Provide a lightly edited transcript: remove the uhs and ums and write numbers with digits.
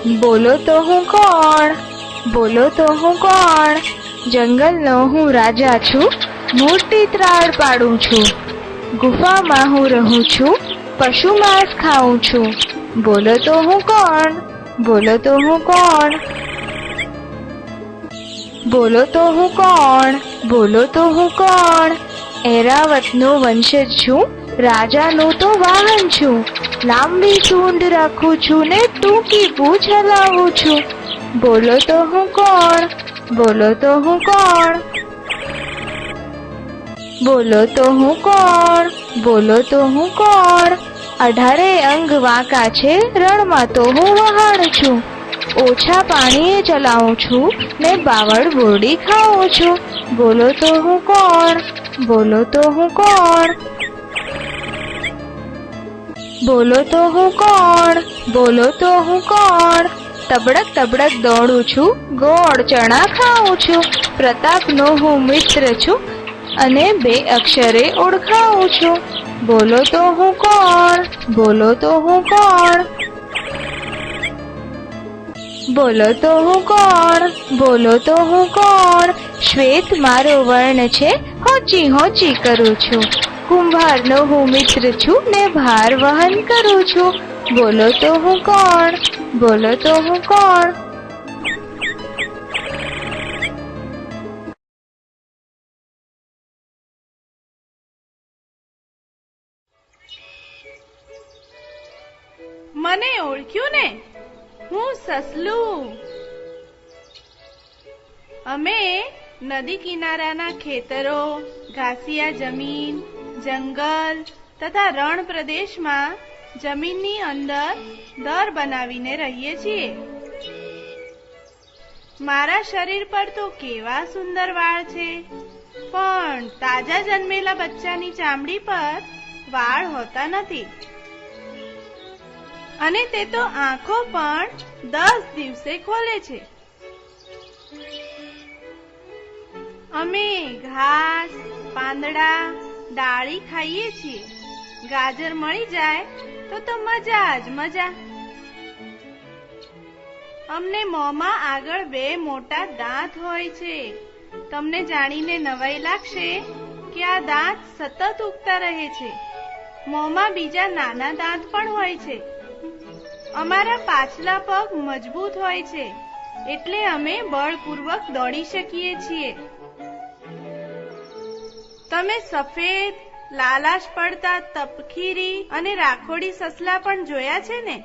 બોલો તો હું કોણ? બોલો તો હું કોણ? જંગલનો હું રાજા છું, મોટી ત્રાડ પાડું છું. ગુફામાં હું રહું છું, પશુ માંસ ખાઉં છું. બોલો તો હું કોણ? બોલો તો હું કોણ? બોલો તો હું કોણ? બોલો તો હું કોણ? એરાવતનો વંશજ છું, રાજાનું તો વાહન છું. લાંબી સૂંઢ રાખું છું ને ટૂંકી પૂંછ હલાવું છું. બોલો તો હું કોણ? બોલો તો હું કોણ? બોલો તો હું કોણ? બોલો તો હું કોણ? 18 અંગ વાંકા છે, રણમાં તો હું વહાણ છું. ઓછા પાણીએ ચલાવું છું ને બાવળ બોરડી ખાઉં છું. બોલો તો હું કોણ? બોલો તો હું કોણ? બોલો તો હું કોણ? બોલો તો હું કોણ? તબડક તબડક દોડું છું, ગોળ ચણા ખાઉં છું. પ્રતાપનો હું મિત્ર છું અને 2 અક્ષરે ઓળખાવું છું. બોલો તો હું કોણ? બોલો તો હું કોણ? બોલો તો હું કોણ? બોલો તો હું કોણ? શ્વેત મારો વર્ણ છે, હોંચી હોંચી કરું છું. કુંભારનો હું મિત્ર છું ને ભાર વહન કરું છું. બોલો તો હું કોણ? બોલો તો હું કોણ? મને ઓળખ્યું ને? હું સસલું. અમે નદી કિનારાના ખેતરો, ઘાસિયા જમીન, જંગલ તથા રણ પ્રદેશમાં જમીનની અંદર દર બનાવીને રહીએ છીએ. મારા શરીર પર તો કેવા સુંદર વાળ છે, પણ તાજા જન્મેલા બચ્ચાની ચામડી પર વાળ હોતા નથી. અને તે તો આંખો પણ 10 દિવસે ખોલે છે. અમે ઘાસ, પાંદડા, ડાળી ખાઈએ છીએ. ગાજર મળી જાય તો મજા જ મજા. અમને મોંમાં આગળ 2 મોટા દાંત હોય છે. તમને જાણીને નવાઈ લાગશે કે આ દાંત સતત ઉગતા રહે છે. મોંમાં બીજા નાના દાંત પણ હોય છે. અમારા પાછલા પગ મજબૂત હોય છે, એટલે અમે બળપૂર્વક દોડી શકીએ છીએ. તમે સફેદ, લાલાશ પડતા તપકીરી અને રાખોડી સસલા પણ જોયા છે ને?